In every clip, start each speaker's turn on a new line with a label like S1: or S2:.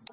S1: On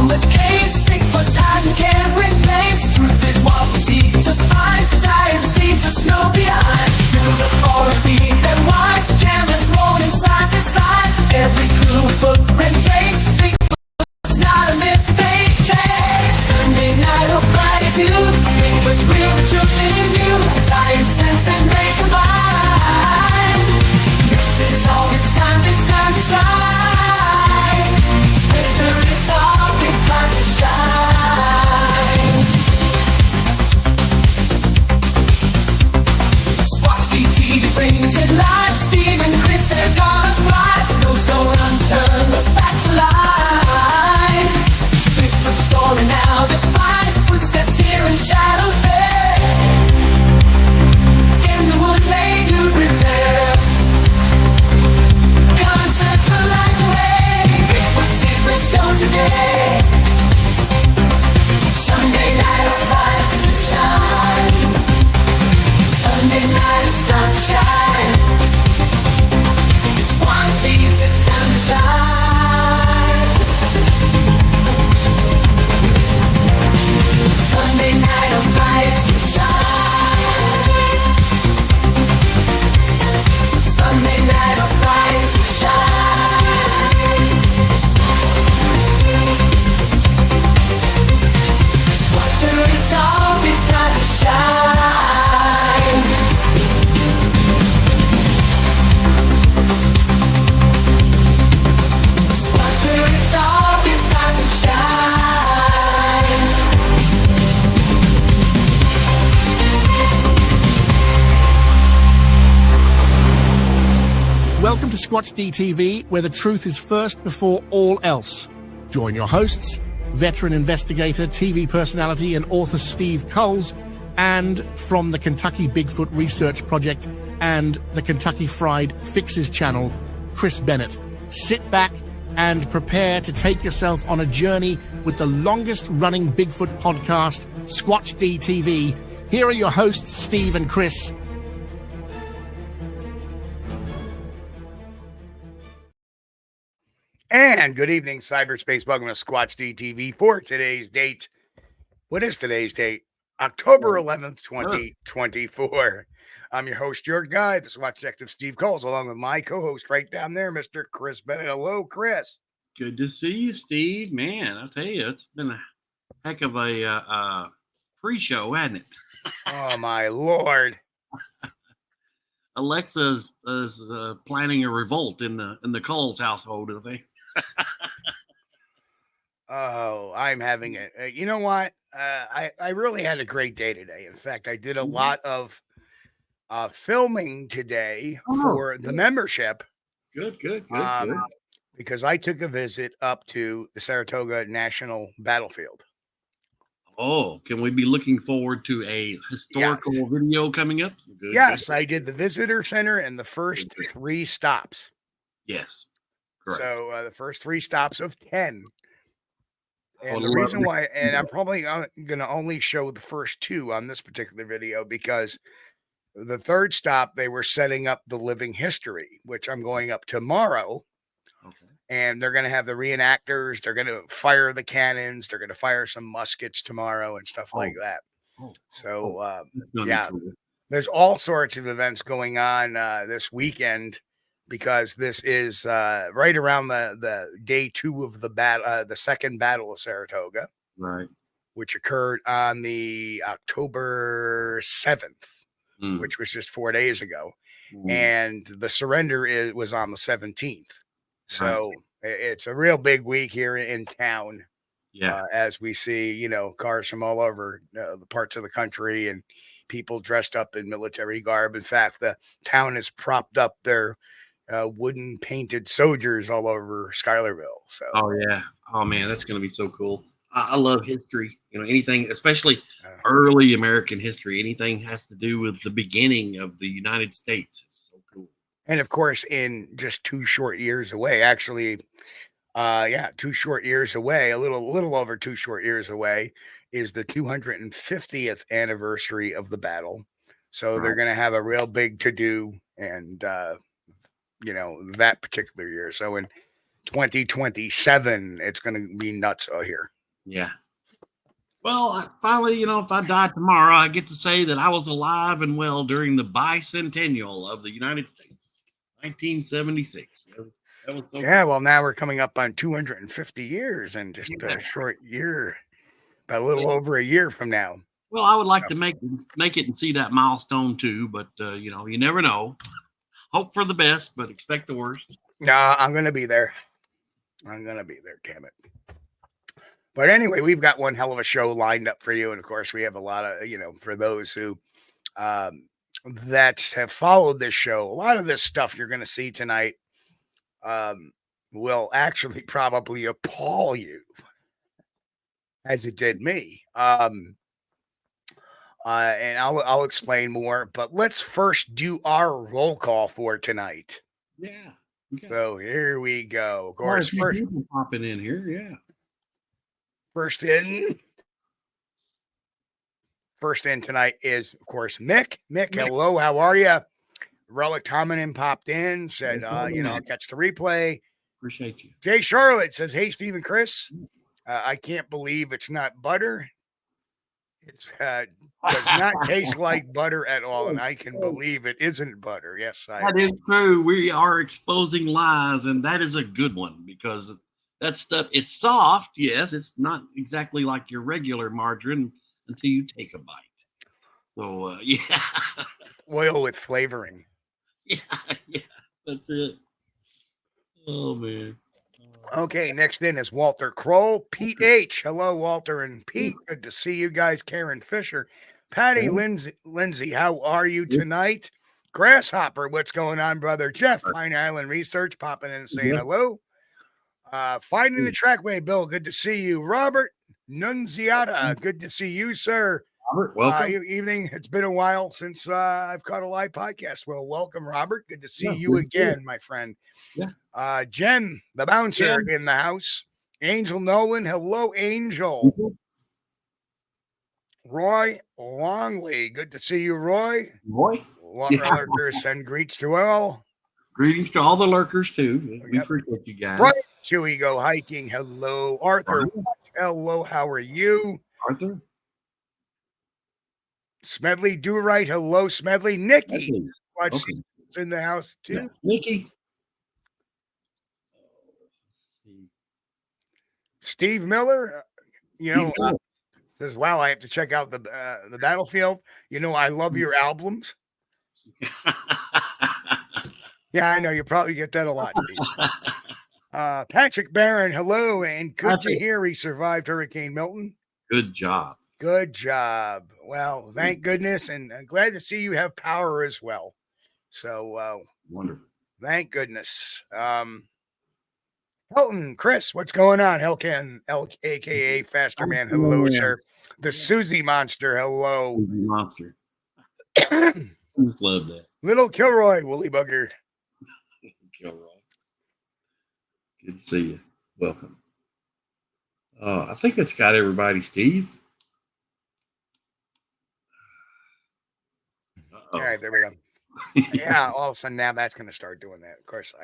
S1: the case, Bigfoot time can't replace. Truth is what we seek to find. Science leaves us no behind. To the forest, deep and wide, cameras rolling side to side. Every clue, footprint trace. Bigfoot's not a myth they chase. Sunday night will fly to Bigfoot's real, the truth in you. Science, sense, and grace combined. This is all it's time to shine. Mystery solved, it's time to shine. Squatch-D brings it live. Steve and Chris, they're gonna fly. No stone unturned, the facts alive. Bigfoot story now defined. Footsteps here and shadows there. In the woods they do prepare. Concepts are like way. Bigfoot secrets shown today. Sunday night of lights to shine. Sunday night of sunshine. Swan sees it's time to shine. Sunday night of lights to shine. Sunday night of lights to shine. Mystery solved, it's time to shine. Mystery solved, it's time to shine.
S2: Welcome to Squatch-D TV, where the truth is first before all else. Join your hosts, veteran investigator, TV personality, and author Steve Kulls, and from the Kentucky Bigfoot Research Project and the Kentucky Fried Fixes channel, Chris Bennett. Sit back and prepare to take yourself on a journey with the longest-running Bigfoot podcast, Squatch-D TV. Here are your hosts, Steve and Chris.
S3: And good evening, cyberspace. Welcome to Squatch-D TV for today's date. What is today's date? October 11th, 2024. I'm your host, your guy, the Squatch Detective Steve Kulls, along with my co-host right down there, Mr. Chris Bennett. Hello, Chris.
S4: Good to see you, Steve. Man, I'll tell you, it's been a heck of a pre-show, hasn't it?
S3: Oh, my Lord.
S4: Alexa is planning a revolt in the Kulls household, I think.
S3: Oh, I'm having it. You know what? I really had a great day today. In fact, I did a lot of filming today for the membership.
S4: Good.
S3: Because I took a visit up to the Saratoga National Battlefield.
S4: Oh, can we be looking forward to a historical video coming up? Good,
S3: yes,
S4: good.
S3: I did the visitor center and the first three stops.
S4: Yes, correct.
S3: So the first three stops of 10. And the reason why, and I'm probably going to only show the first two on this particular video because the third stop, they were setting up the living history, which I'm going up tomorrow. Okay. And they're going to have the reenactors. They're going to fire the cannons. They're going to fire some muskets tomorrow and stuff like that. So, there's all sorts of events going on this weekend because this is right around the day 2 of the second battle of Saratoga,
S4: right?
S3: Which occurred on the October 7th, which was just 4 days ago, and the surrender was on the 17th. So it's a real big week here in town. Yeah, as we see, cars from all over the parts of the country and people dressed up in military garb. In fact, the town has propped up their wooden painted soldiers all over Schuylerville. So,
S4: oh yeah, oh man, that's gonna be so cool. I love history. Anything, especially early American history. Anything has to do with the beginning of the United States. It's so cool.
S3: And of course, in just 2 short years away, actually, 2 short years away, a little over 2 short years away, is the 250th anniversary of the battle. So they're going to have a real big to do, and that particular year. So in 2027, it's going to be nuts here.
S4: Yeah. Well, finally, if I die tomorrow, I get to say that I was alive and well during the bicentennial of the United States, 1976. That was so
S3: cool. Well, now we're coming up on 250 years in just a short year, about a little over a year from now.
S4: Well, I would like to make it and see that milestone too, but you never know. Hope for the best, but expect the worst.
S3: No, I'm going to be there. Damn it. But anyway, we've got one hell of a show lined up for you. And of course, we have a lot of, for those who that have followed this show, a lot of this stuff you're going to see tonight will actually probably appall you, as it did me. And I'll explain more. But let's first do our roll call for tonight.
S4: Yeah. Okay.
S3: So here we go. Of course, first
S4: people popping in here. Yeah.
S3: First in tonight is, of course, Mick. Mick, hello, how are you? Relic Hominin popped in, said, I'll catch the replay.
S4: Appreciate you.
S3: Jay Charlotte says, hey, Steve and Chris, I can't believe it's not butter. It does not taste like butter at all, and I can believe it isn't butter. Yes,
S4: that is true. We are exposing lies, and that is a good one because that stuff, it's soft. Yes, it's not exactly like your regular margarine until you take a bite. So, yeah.
S3: Oil with flavoring.
S4: Yeah, that's it. Oh, man.
S3: Okay, next in is Walter Kroll. Pete H. Hello, Walter and Pete. Good to see you guys. Karen Fisher. Patty Lindsay, how are you tonight? Grasshopper, what's going on, brother? Jeff, Pine Island Research, popping in and saying hello. Finding the Trackway, Bill, good to see you. Robert Nunziata, good to see you, sir.
S4: Robert, welcome.
S3: Evening. It's been a while since I've caught a live podcast. Well, welcome, Robert. Good to see you again, my friend.
S4: Yeah.
S3: Jen, the bouncer in the house. Angel Nolan, hello, Angel. Roy Longley, good to see you, Roy. Lurkers, send greets to all.
S4: Greetings to all the lurkers, too. We appreciate you guys.
S3: Right. Should we go hiking? Hello, Arthur. Hello, how are you?
S4: Arthur.
S3: Smedley, do right. Hello, Smedley. Nikki,
S4: okay.
S3: in the house, too.
S4: Yeah. Nikki.
S3: Steve Miller, says, wow, I have to check out the Battlefield. I love your albums. Yeah, I know. You probably get that a lot, Steve. Patrick Barron, hello, and good to hear he survived Hurricane Milton.
S4: Good job.
S3: Good job. Well, thank goodness, and I'm glad to see you have power as well. So,
S4: wonderful.
S3: Thank goodness. Hilton, Chris, what's going on? Helcan, aka Faster Man, hello, sir. The Susie Monster, hello.
S4: Susie Monster. I just love that.
S3: Little Kilroy, Woolly Bugger.
S4: Kilroy. Good to see you. Welcome. I think that's got everybody, Steve.
S3: All right, there we go. Yeah, all of a sudden now that's going to start doing that. Of course,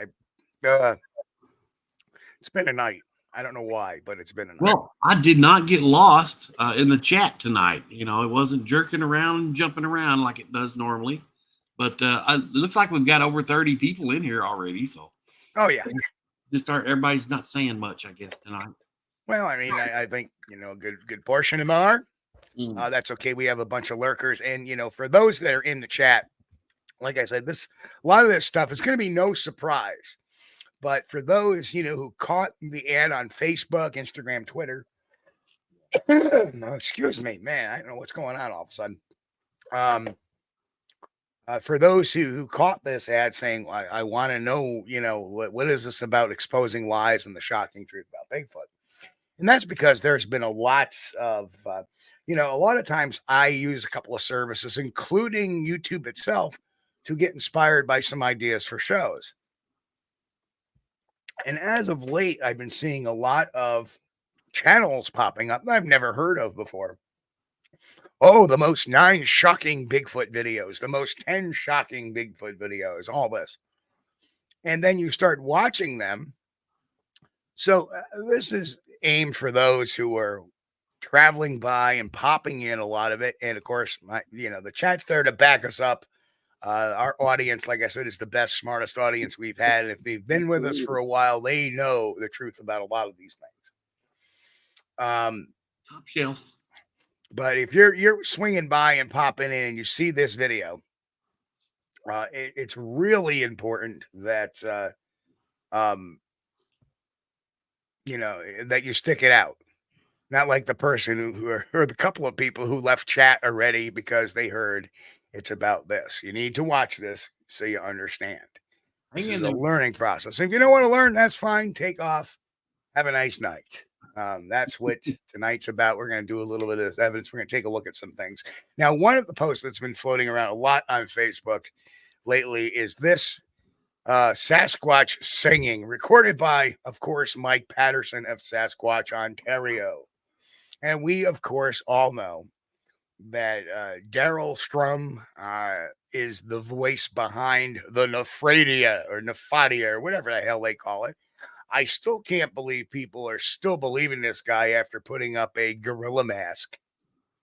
S3: it's been a night. I don't know why, but it's been a night.
S4: Well, I did not get lost in the chat tonight. It wasn't jerking around and jumping around like it does normally. But it looks like we've got over 30 people in here already. So,
S3: oh yeah,
S4: everybody's not saying much, I guess, tonight.
S3: Well, I mean, I think a good portion of them are. That's okay. We have a bunch of lurkers, and for those that are in the chat, like I said, a lot of this stuff is going to be no surprise. But for those who caught the ad on Facebook, Instagram, Twitter, no, excuse me, man, I don't know what's going on all of a sudden. For those who caught this ad saying, I want to know, what is this about exposing lies and the shocking truth about Bigfoot? And that's because there's been a lot of, a lot of times I use a couple of services, including YouTube itself, to get inspired by some ideas for shows. And as of late, I've been seeing a lot of channels popping up that I've never heard of before. Oh, the most 9 shocking Bigfoot videos, the most 10 shocking Bigfoot videos, all this. And then you start watching them. So this is aimed for those who are traveling by and popping in a lot of it. And of course, the chat's there to back us up. Our audience, like I said, is the best, smartest audience we've had. And if they've been with us for a while, they know the truth about a lot of these things.
S4: Top shelf.
S3: But if you're swinging by and popping in and you see this video, it's really important that that you stick it out. Not like the person or the couple of people who left chat already because they heard it's about this. You need to watch this so you understand. This is a learning process. If you don't want to learn, that's fine. Take off. Have a nice night. That's what tonight's about. We're going to do a little bit of evidence. We're going to take a look at some things. Now, one of the posts that's been floating around a lot on Facebook lately is this Sasquatch singing, recorded by, of course, Mike Patterson of Sasquatch, Ontario. And we, of course, all know that Daryl Strum is the voice behind the Nefadia or whatever the hell they call it. I still can't believe people are still believing this guy after putting up a gorilla mask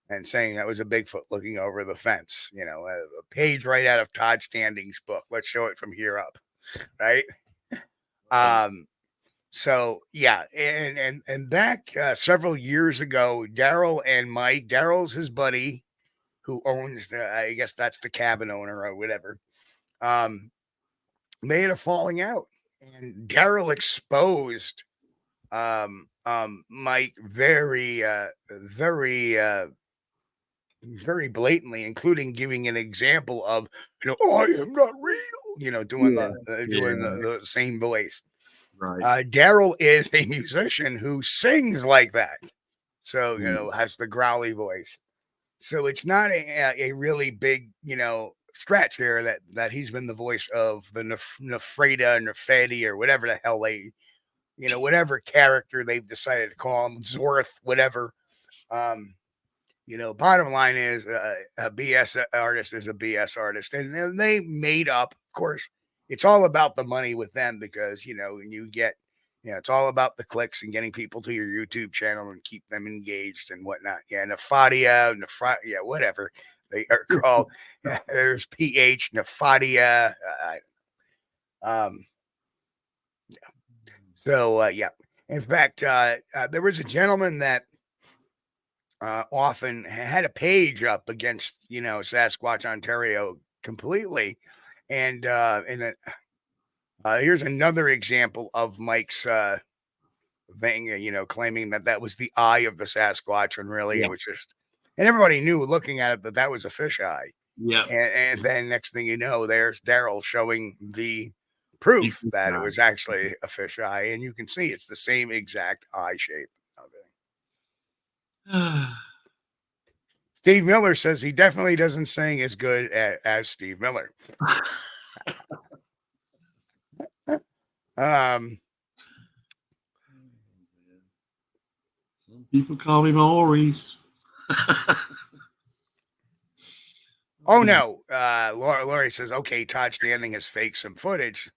S3: and saying that was a Bigfoot looking over the fence. A page right out of Todd Standing's book. Let's show it from here up, right? So yeah, and back several years ago, Daryl and Mike, Daryl's his buddy who owns I guess that's the cabin owner or whatever, made a falling out, and Daryl exposed Mike very very blatantly, including giving an example of, I am not real, doing the same voice.
S4: Right.
S3: Daryl is a musician who sings like that. So, has the growly voice. So it's not a really big, stretch here that he's been the voice of the Nefadia, or whatever the hell they, whatever character they've decided to call him, Zorth, whatever. Bottom line is a BS artist is a BS artist. And they made up, of course, it's all about the money with them because, when you get, it's all about the clicks and getting people to your YouTube channel and keep them engaged and whatnot. Yeah, Nefadia, whatever they are called. There's PH, Nefadia. So, in fact, there was a gentleman that often had a page up against, Sasquatch Ontario completely. And here's another example of Mike's thing, claiming that was the eye of the Sasquatch, and really it was just, and everybody knew looking at it that was a fish eye.
S4: Yeah.
S3: And then next thing you know, there's Daryl showing the proof that it was actually a fish eye, and you can see it's the same exact eye shape of it. Steve Miller says he definitely doesn't sing as good as Steve Miller.
S4: Some people call me Maurice.
S3: Oh no, Lori says, okay, Todd Standing has faked some footage.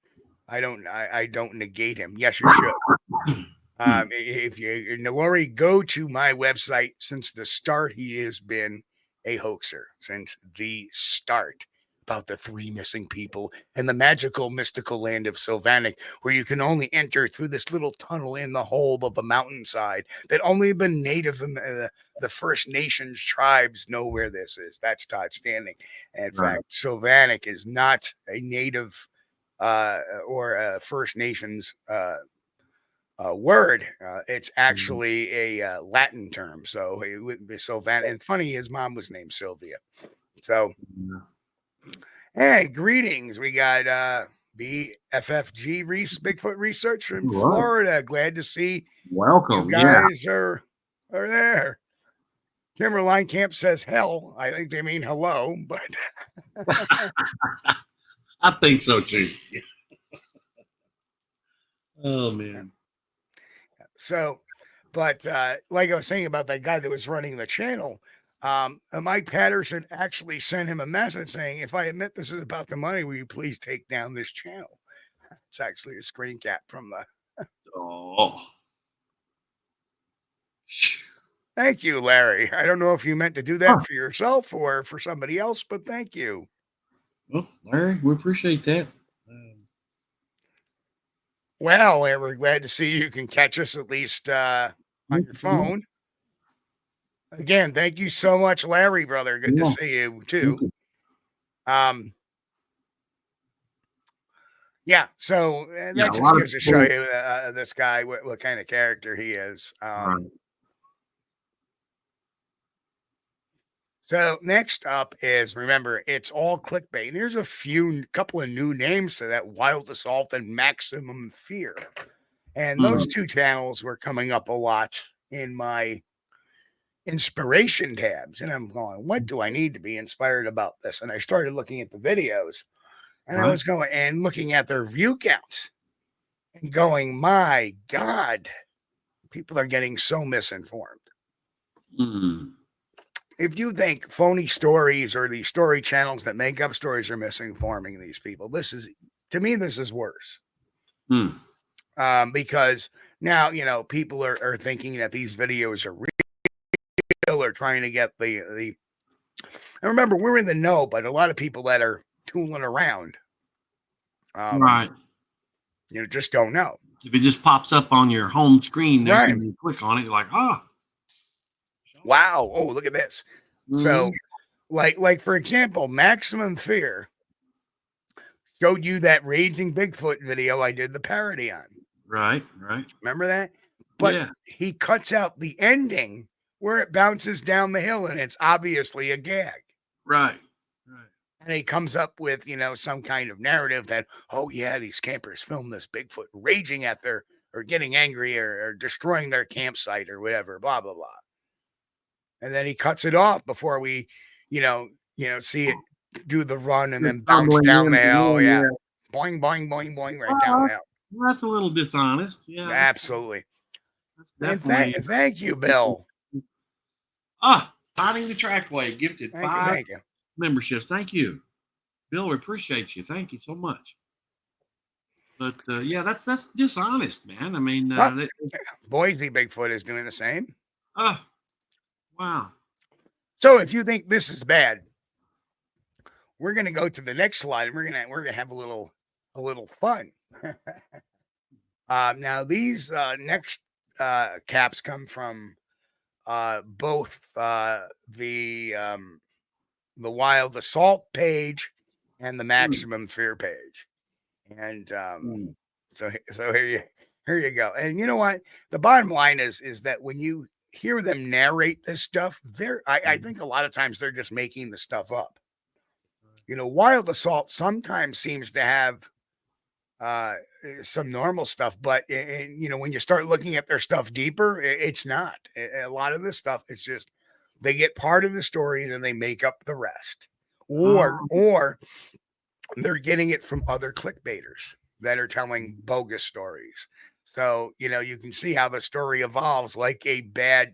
S3: I don't negate him. Yes, you should. If you, Lori, go to my website. Since the start, he has been a hoaxer since the start, about the 3 missing people and the magical, mystical land of Sylvanic, where you can only enter through this little tunnel in the hole of a mountainside that only the native, the First Nations tribes know where this is. That's Todd Standing. And in fact, Sylvanic is not a native or a First Nations word. It's actually a Latin term. So it would be Sylvanic. And funny, his mom was named Sylvia. So, hey, greetings. We got BFFG Bigfoot Research from
S4: Right.
S3: Florida. Glad to see
S4: Welcome.
S3: you guys are there. Timberline Camp says hell. I think they mean hello, but
S4: I think so too. Oh man.
S3: so, but like I was saying about that guy that was running the channel, Mike Patterson actually sent him a message saying, if I admit this is about the money, will you please take down this channel? It's actually a screen cap from the.
S4: Oh.
S3: Thank you, Larry. I don't know if you meant to do that for yourself or for somebody else, but thank you.
S4: Well, Larry, we appreciate that.
S3: Well, we're glad to see you can catch us at least on your phone. Again, thank you so much, Larry, brother. Good to see you too. Yeah, so that just goes to show you this guy, what kind of character he is.
S4: Right.
S3: So next up is, remember, it's all clickbait. And there's a couple of new names to that: Wild Assault and Maximum Fear. And those two channels were coming up a lot in my inspiration tabs. And I'm going, what do I need to be inspired about this? And I started looking at the videos, and I was going and looking at their view counts and going, my God, people are getting so misinformed. If you think phony stories or these story channels that make up stories are misinforming these people, to me, this is worse. Because now, people are thinking that these videos are real or trying to get the. And remember, we're in the know, but a lot of people that are tooling around, just don't know.
S4: If it just pops up on your home screen, there, and you click on it, you're like,
S3: wow, oh, look at this. So, like for example, Maximum Fear showed you that Raging Bigfoot video I did the parody on.
S4: Right.
S3: Remember that? But he cuts out the ending where it bounces down the hill, and it's obviously a gag.
S4: Right.
S3: And he comes up with, some kind of narrative that, oh yeah, these campers filmed this Bigfoot raging at or getting angry or destroying their campsite or whatever, blah, blah, blah. And then he cuts it off before we, see it do the run and then bounce down the hill. Yeah. Boing, boing, boing, boing, right down the hill.
S4: Well, that's a little dishonest. Yeah.
S3: Absolutely.
S4: That's definitely.
S3: Thank you, Bill.
S4: Finding the Trackway gifted
S3: thank you.
S4: Memberships. Thank you, Bill. We appreciate you. Thank you so much. But that's dishonest, man. I mean,
S3: Boise Bigfoot is doing the same.
S4: Wow.
S3: So if you think this is bad, we're gonna go to the next slide, and we're gonna have a little fun. Now these next caps come from both the Wild Assault page and the Maximum Fear page, and so here you go. And you know what? The bottom line is that when you hear them narrate this stuff, I think a lot of times they're just making the stuff up. Wild Assault sometimes seems to have some normal stuff, but when you start looking at their stuff deeper, it's not. A lot of this stuff, it's just they get part of the story and then they make up the rest, or they're getting it from other clickbaiters that are telling bogus stories. So, you can see how the story evolves like a bad,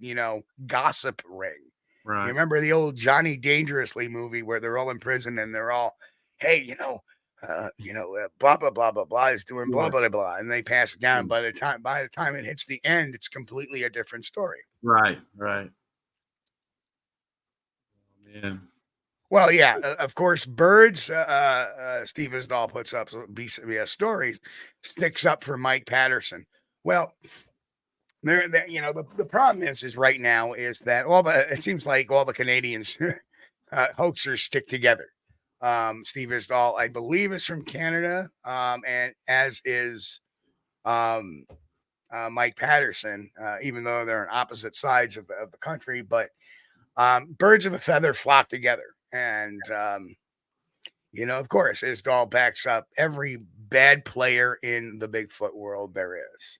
S3: gossip ring.
S4: Right.
S3: You remember the old Johnny Dangerously movie where they're all in prison and they're all, hey, blah, blah, blah, blah, blah is doing blah, blah, blah. And they pass it down. By the time it hits the end, it's completely a different story.
S4: Right. Oh, man.
S3: Well, yeah, of course, Birds, Steve Isdall puts up BCBS stories, sticks up for Mike Patterson. Well, the problem is right now is that it seems like all the Canadians hoaxers stick together. Steve Isdall, I believe, is from Canada, and as is Mike Patterson, even though they're on opposite sides of the country, but birds of a feather flock together. And You know, of course, it all backs up every bad player in the Bigfoot world there is.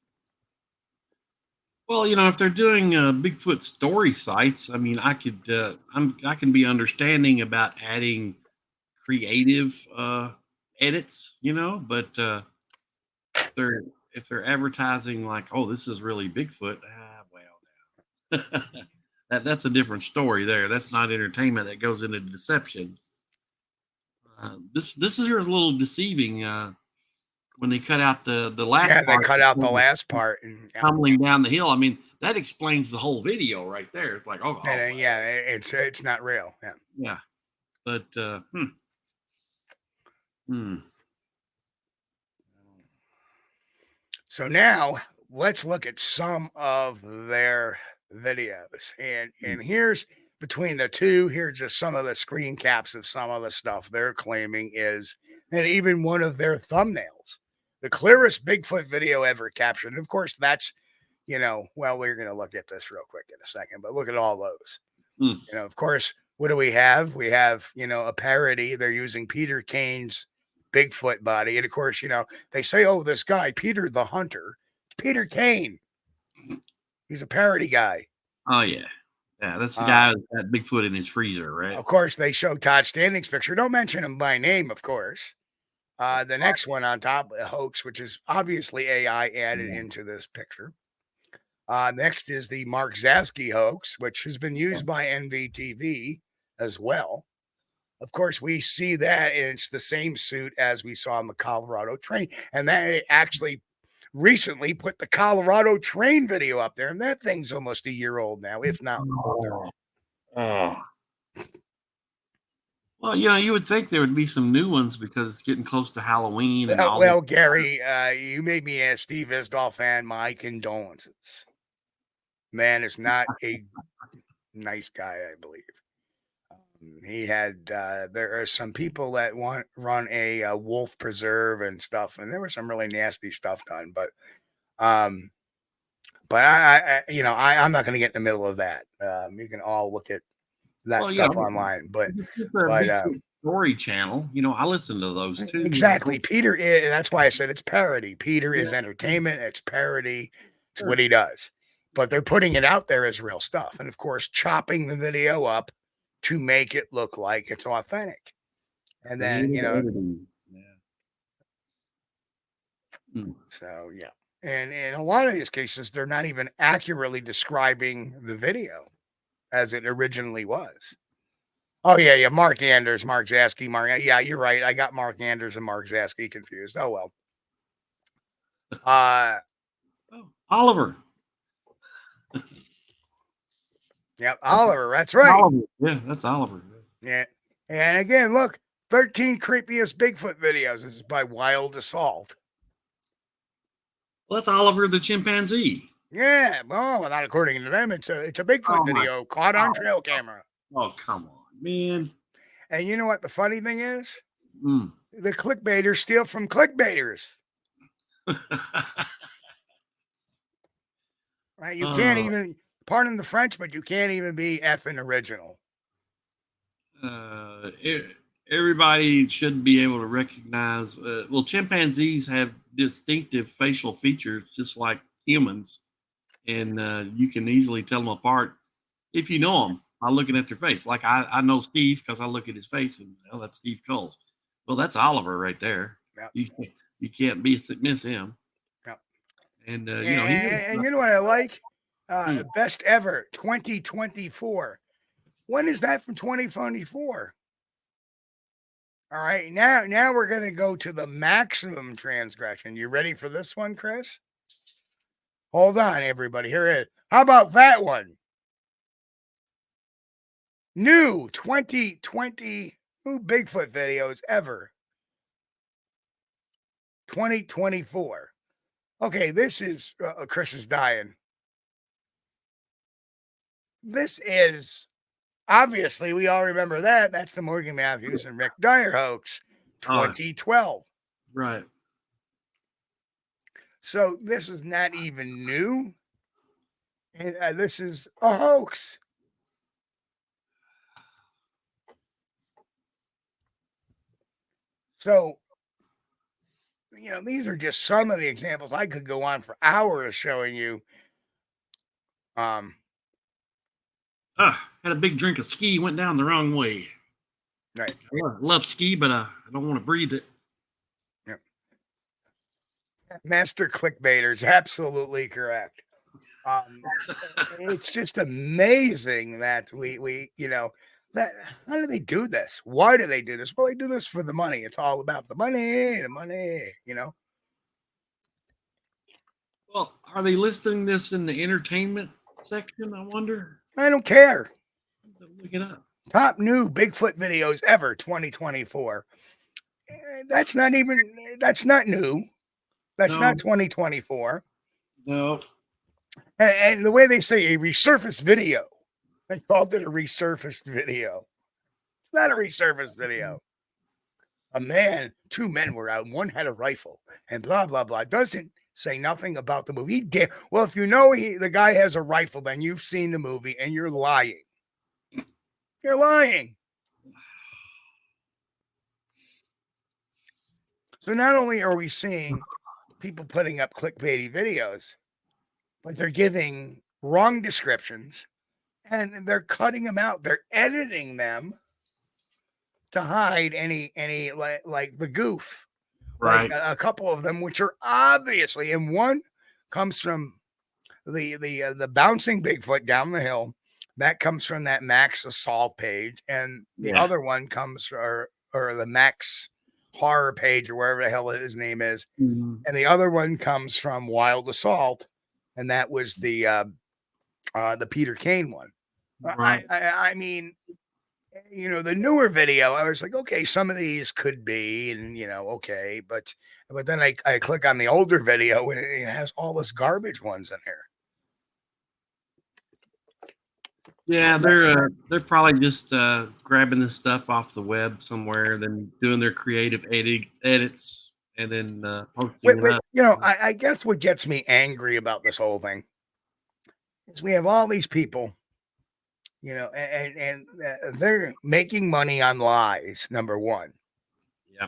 S4: Well, if they're doing Bigfoot story sites, I mean, I can be understanding about adding creative edits, but if they're advertising like, oh, this is really Bigfoot, well, that's a different story there. That's not entertainment. That goes into deception. This is a little deceiving when they cut out the last
S3: Yeah, they
S4: part.
S3: cut out the last part and
S4: Tumbling down the hill. I mean, that explains the whole video right there. It's like,
S3: yeah, it's not real. Yeah.
S4: yeah. But
S3: So now let's look at some of their videos. And here's between the two, here's just some of the screen caps of some of the stuff they're claiming is, and even one of their thumbnails, the clearest Bigfoot video ever captured. And of course, that's, well, we're going to look at this real quick in a second, but look at all those. Of course, what do we have? We have, a parody. They're using Peter Kane's Bigfoot body. And of course, they say, oh, this guy, Peter the Hunter, it's Peter Kane. He's a parody guy.
S4: Oh, yeah. Yeah, that's the guy with that Bigfoot in his freezer, right?
S3: Of course, they show Todd Standing's picture. Don't mention him by name, of course. The next one on top, a hoax, which is obviously AI added into this picture. Next is the Mark Zasky hoax, which has been used by NVTV as well. Of course, we see that, and it's the same suit as we saw on the Colorado train. And they actually recently put the Colorado train video up there, and that thing's almost a year old now, if not older.
S4: Well, you would think there would be some new ones because it's getting close to Halloween. And
S3: well, Gary, you made me a Steve Isdall fan. My condolences. Man is not a nice guy, I believe. He had there are some people that run a wolf preserve and stuff, and there was some really nasty stuff done. But I'm not going to get in the middle of that. You can all look at that stuff online. But
S4: story channel, I listen to those too.
S3: Exactly, Peter is. That's why I said it's parody. Peter is entertainment. It's parody. It's what he does. But they're putting it out there as real stuff, and of course, chopping the video up to make it look like it's authentic. And then, so yeah. And in a lot of these cases, they're not even accurately describing the video as it originally was. Oh, yeah. Mark Anders, Mark Zasky, yeah, you're right. I got Mark Anders and Mark Zasky confused. Oh, well.
S4: Oliver.
S3: Yep, Oliver. That's right.
S4: Oliver. Yeah, that's Oliver.
S3: Yeah. And again, look, 13 creepiest Bigfoot videos. This is by Wild Assault.
S4: Well, that's Oliver the chimpanzee.
S3: Yeah. Well, not according to them. It's a Bigfoot video caught on trail camera.
S4: Oh, come on, man.
S3: And you know what the funny thing is? The clickbaiters steal from clickbaiters. Right? You can't even, pardon the French, but you can't even be effing original.
S4: Everybody should be able to recognize. Well, chimpanzees have distinctive facial features, just like humans, and you can easily tell them apart if you know them by looking at their face. Like I know Steve because I look at his face, and that's Steve Kulls. Well, that's Oliver right there. Yep. You can't miss him.
S3: Yep.
S4: And
S3: and you know what I like? Best ever 2024. When is that from 2024? All right, now we're going to go to the maximum transgression. You ready for this one, Chris? Hold on, everybody. Here it is. How about that one? New 2020 Bigfoot videos ever. 2024. Okay, this is Chris is dying. This is obviously, we all remember that. That's the Morgan Matthews and Rick Dyer hoax, 2012.
S4: Right.
S3: So this is not even new. And this is a hoax. So, these are just some of the examples. I could go on for hours showing you.
S4: Had a big drink of ski, went down the wrong way.
S3: Right.
S4: I love ski, but I don't want to breathe it.
S3: Yep. Master clickbaiter is absolutely correct. It's just amazing that we that how do they do this? Why do they do this? Well, they do this for the money. It's all about the money,
S4: Well, are they listing this in the entertainment section? I wonder.
S3: I don't care.
S4: Look it up.
S3: Top new Bigfoot videos ever 2024. That's not new. That's not 2024.
S4: No.
S3: And the way they say a resurfaced video, they called it a resurfaced video. It's not a resurfaced video. Two men were out, and one had a rifle, and blah, blah, blah. Doesn't say nothing about the movie. Well, if you know the guy has a rifle, then you've seen the movie, and you're lying. You're lying. So not only are we seeing people putting up clickbaity videos, but they're giving wrong descriptions, and they're cutting them out. They're editing them to hide any like the goof.
S4: Right.
S3: Like a couple of them, which are obviously, and one comes from the bouncing Bigfoot down the hill. That comes from that Max Assault page, and the other one comes or the Max Horror page, or wherever the hell his name is, and the other one comes from Wild Assault, and that was the Peter Kane one.
S4: Right.
S3: I mean, the newer video, I was like, okay, some of these could be, and okay, but then I click on the older video, and it has all this garbage ones in here.
S4: Yeah, they're probably just grabbing this stuff off the web somewhere, then doing their creative edits, and then posting it up.
S3: I guess what gets me angry about this whole thing is we have all these people, and they're making money on lies, number one.
S4: Yeah.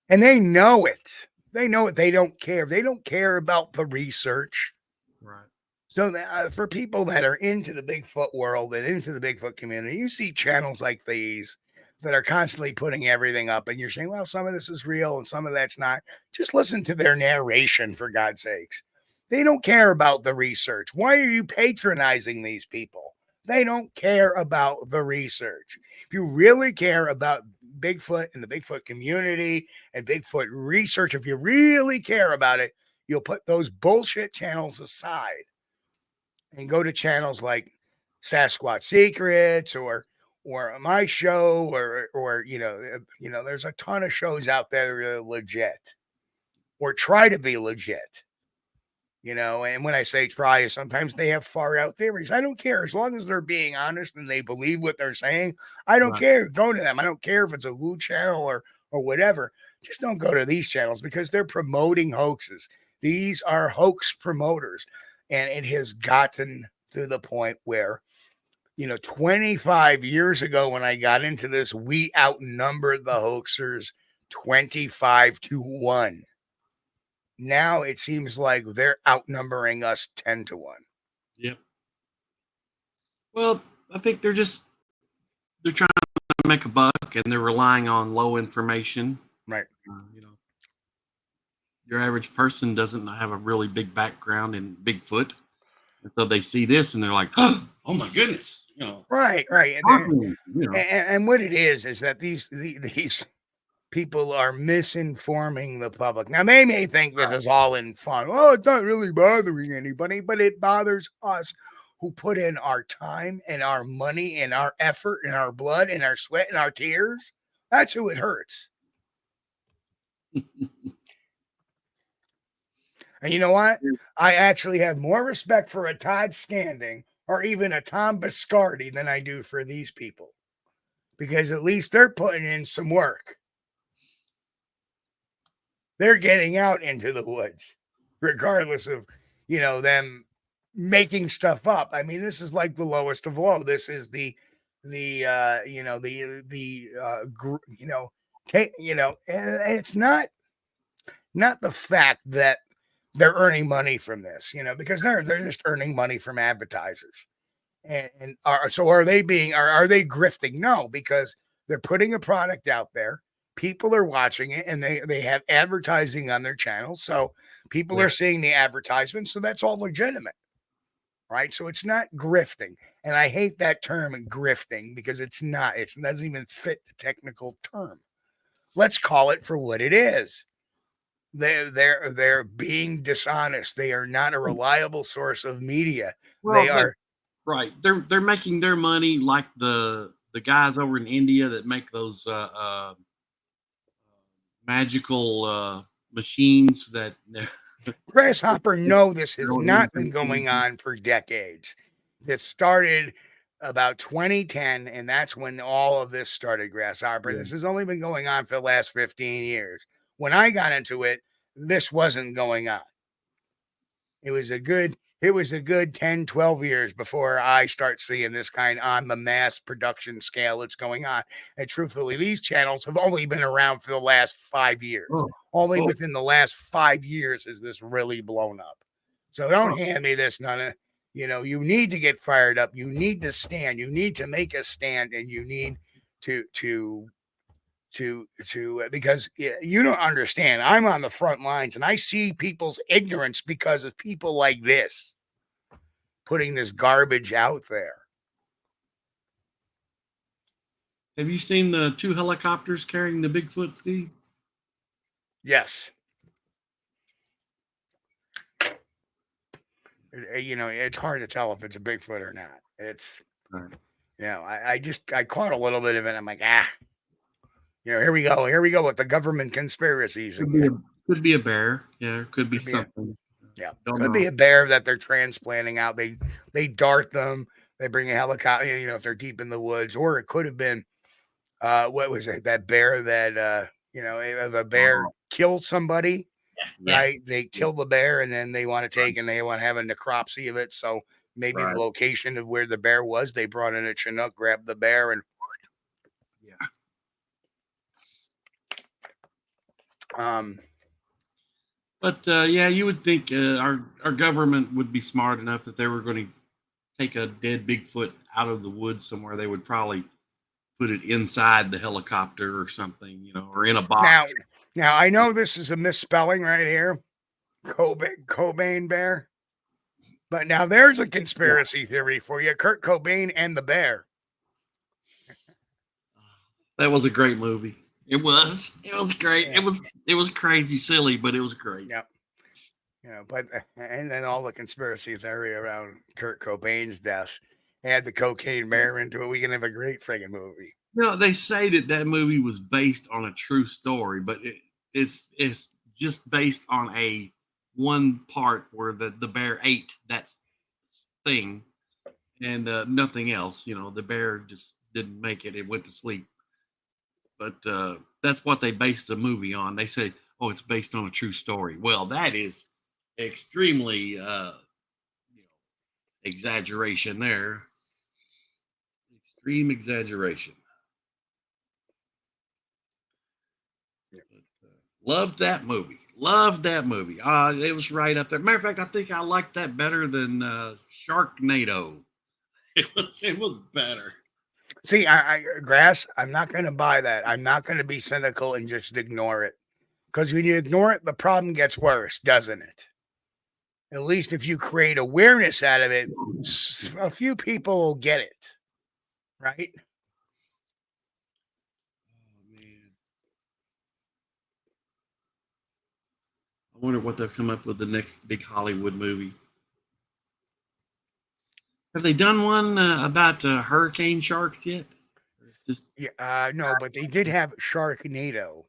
S3: And they know it. They know it. They don't care. They don't care about the research.
S4: Right.
S3: So for people that are into the Bigfoot world and into the Bigfoot community, you see channels like these that are constantly putting everything up, and you're saying, well, some of this is real and some of that's not. Just listen to their narration, for God's sakes. They don't care about the research. Why are you patronizing these people? They don't care about the research. If you really care about Bigfoot and the Bigfoot community and Bigfoot research, if you really care about it, you'll put those bullshit channels aside and go to channels like Sasquatch Secrets or my show or there's a ton of shows out there that are legit or try to be legit. And when I say try, sometimes they have far out theories. I don't care. As long as they're being honest and they believe what they're saying, I don't care. Go to them. I don't care if it's a woo channel or whatever. Just don't go to these channels because they're promoting hoaxes. These are hoax promoters. And it has gotten to the point where, 25 years ago when I got into this, we outnumbered the hoaxers 25-1. Now it seems like they're outnumbering us 10-1.
S4: Yep. Well, I think they're trying to make a buck, and they're relying on low information.
S3: Right.
S4: Your average person doesn't have a really big background in Bigfoot, and so they see this and they're like, "Oh my goodness!"
S3: Right. And what it is that these people are misinforming the public. Now they may think this is all in fun. Oh, it's not really bothering anybody, but it bothers us who put in our time and our money and our effort and our blood and our sweat and our tears. That's who it hurts. And you know what? I actually have more respect for a Todd Standing or even a Tom Biscardi than I do for these people. Because at least they're putting in some work. They're getting out into the woods, regardless of, them making stuff up. I mean, this is like the lowest You know, and it's not the fact that they're earning money from this, you know, because they're just earning money from advertisers. And are they being are they grifting? No, because they're putting a product out there. People are watching it, and they have advertising on their channel, so people are seeing the advertisement. So that's all legitimate, right? So it's not grifting, and I hate that term grifting because it's not. It doesn't even fit the technical term. Let's call it for what it is. They're being dishonest. They are not a reliable source of media.
S4: Well,
S3: They are.
S4: right. They're making their money like the guys over in India that make those magical machines that
S3: Grasshopper, no, this has not been going on for decades. This started about 2010, and that's when all of this started, Grasshopper.
S4: Yeah.
S3: This has only been going on for the last 15 years. When I got into it, this wasn't going on. It was a good 10, 12 years before I start seeing this kind on the mass production scale that's going on. And truthfully, these channels have only been around for the last 5 years. Only within the last 5 years is this really blown up. So don't hand me this, none of, you know, you need to get fired up. You need to stand. You need to make a stand, and you need to because you don't understand. I'm on the front lines, and I see people's ignorance because of people like this putting this garbage out there.
S4: Have you seen the 2 helicopters carrying the Bigfoot, Steve?
S3: Yes. You know, it's hard to tell if it's a Bigfoot or not. It's, you know, I caught a little bit of it. I'm like, you know, here we go with the government conspiracies.
S4: Could be a bear. Yeah, could be something.
S3: Could be a bear that they're transplanting out. They dart them. They bring a helicopter, you know, if they're deep in the woods. Or it could have been, what was it? That bear that, you know, if a bear killed somebody, right? They kill the bear, and then they want to take and they want to have a necropsy of it. So maybe the location of where the bear was, they brought in a Chinook, grabbed the bear, and
S4: But yeah, you would think our government would be smart enough that they were going to take a dead Bigfoot out of the woods somewhere. They would probably put it inside the helicopter or something, you know, or in a box.
S3: Now I know this is a misspelling right here, Cobain bear, but now there's a conspiracy theory for you: Kurt Cobain and the bear.
S4: That was a great movie. It was great. Yeah. It was crazy silly, but it was great.
S3: Yep. You know, but and then all the conspiracy theory around Kurt Cobain's death, add the cocaine bear into it, we can have a great friggin' movie.
S4: You know, they say that movie was based on a true story, but it's just based on a one part where the bear ate that thing and nothing else. You know, the bear just didn't make it. It went to sleep. But that's what they based the movie on. They say, "Oh, it's based on a true story." Well, that is extremely, exaggeration there. Extreme exaggeration. Loved that movie. Loved that movie. It was right up there. Matter of fact, I think I liked that better than Sharknado. It was better.
S3: See, Grass, I'm not going to buy that. I'm not going to be cynical and just ignore it. Because when you ignore it, the problem gets worse, doesn't it? At least if you create awareness out of it, a few people will get it. Right?
S4: Oh, man. I wonder what they'll come up with the next big Hollywood movie. Have they done one about hurricane sharks yet?
S3: No, but they did have Sharknado.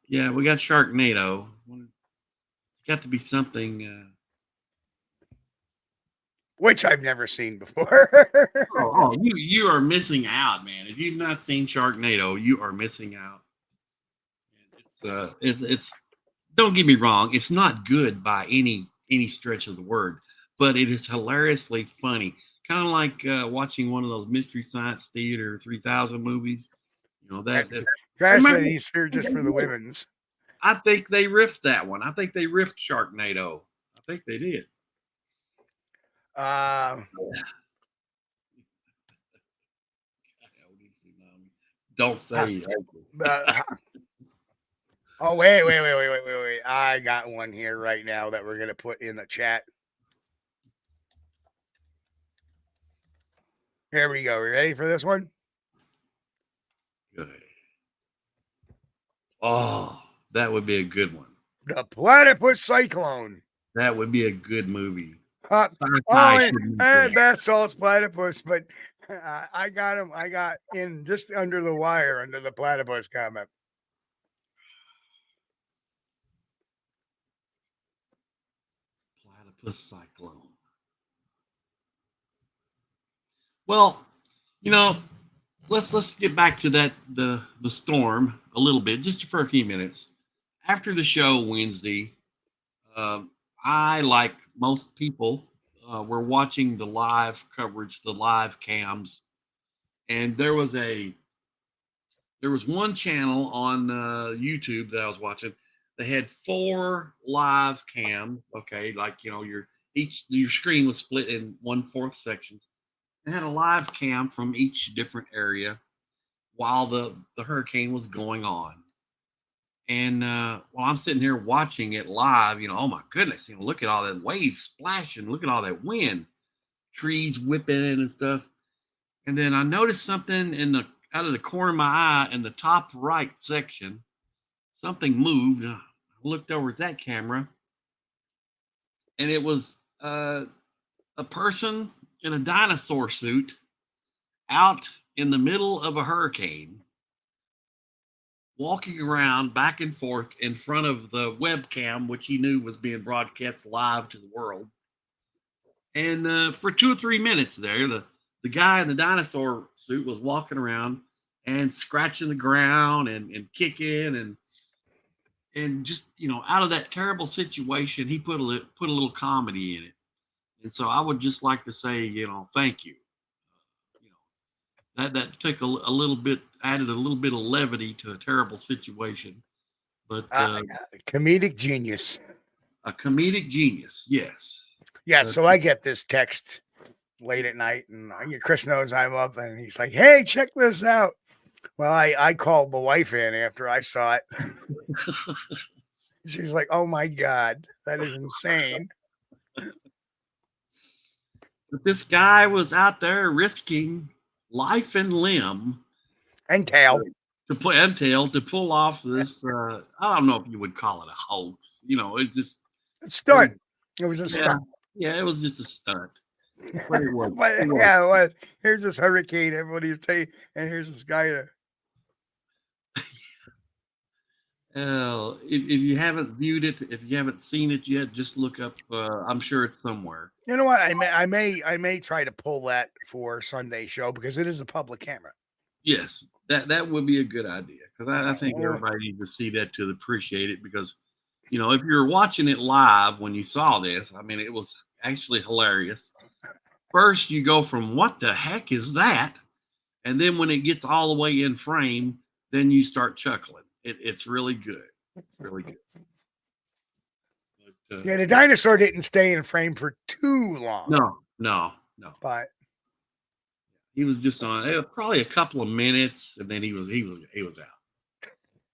S4: Yeah, we got Sharknado. It's got to be something.
S3: Which I've never seen before.
S4: You are missing out, man. If you've not seen Sharknado, you are missing out. It's don't get me wrong, it's not good by any stretch of the word, but it is hilariously funny. Kind of like watching one of those Mystery Science Theater 3000 movies. You know that.
S3: Guy
S4: remember-
S3: said he's here just for the women's.
S4: I think they riffed that one. I think they riffed Sharknado. I think they did. Don't say it.
S3: Oh, wait. I got one here right now that we're going to put in the chat. Here we go. We ready for this one?
S4: Good. Oh, that would be a good one.
S3: The Platypus Cyclone.
S4: That would be a good movie.
S3: And that's Salt's Platypus, but I got him. I got in just under the wire under the platypus comment.
S4: Platypus Cyclone. Well, you know, let's get back to that the storm a little bit, just for a few minutes. After the show Wednesday, I, like most people, were watching the live coverage, the live cams, and there was one channel on YouTube that I was watching. They had 4 live cam. Okay, like, you know, your screen was split in 1/4 sections. They had a live cam from each different area while the hurricane was going on. And while I'm sitting here watching it live, you know, oh my goodness, you know, look at all that waves splashing, look at all that wind, trees whipping and stuff. And then I noticed something out of the corner of my eye in the top right section. Something moved. I looked over at that camera, and it was a person in a dinosaur suit out in the middle of a hurricane, walking around back and forth in front of the webcam, which he knew was being broadcast live to the world. And for 2 or 3 minutes there, the guy in the dinosaur suit was walking around and scratching the ground and kicking and just, you know, out of that terrible situation, he put a little comedy in it. And so I would just like to say, you know, thank you. You know, that took a little bit, added a little bit of levity to a terrible situation. But
S3: comedic genius.
S4: A comedic genius, yes.
S3: Yeah, so I get this text late at night, and Chris knows I'm up, and he's like, "Hey, check this out." Well, I called the wife in after I saw it. She's like, "Oh my God, that is insane."
S4: But this guy was out there risking life and limb
S3: and tail
S4: to pull off this. I don't know if you would call it a hoax. You know, it's just
S3: a stunt. It was a stunt.
S4: Yeah, it was just a stunt. But it was.
S3: It was. Here's this hurricane. Everybody's saying, and here's this guy to.
S4: If you haven't viewed it, if you haven't seen it yet, just look up. I'm sure it's somewhere.
S3: You know what? I may try to pull that for Sunday show because it is a public camera.
S4: Yes, that would be a good idea because I think everybody needs to see that to appreciate it. Because, you know, if you're watching it live when you saw this, I mean, it was actually hilarious. First, you go from what the heck is that, and then when it gets all the way in frame, then you start chuckling. It's really good. Really good. But,
S3: yeah, the dinosaur didn't stay in frame for too long.
S4: No.
S3: But
S4: he was just on probably a couple of minutes, and then he was out.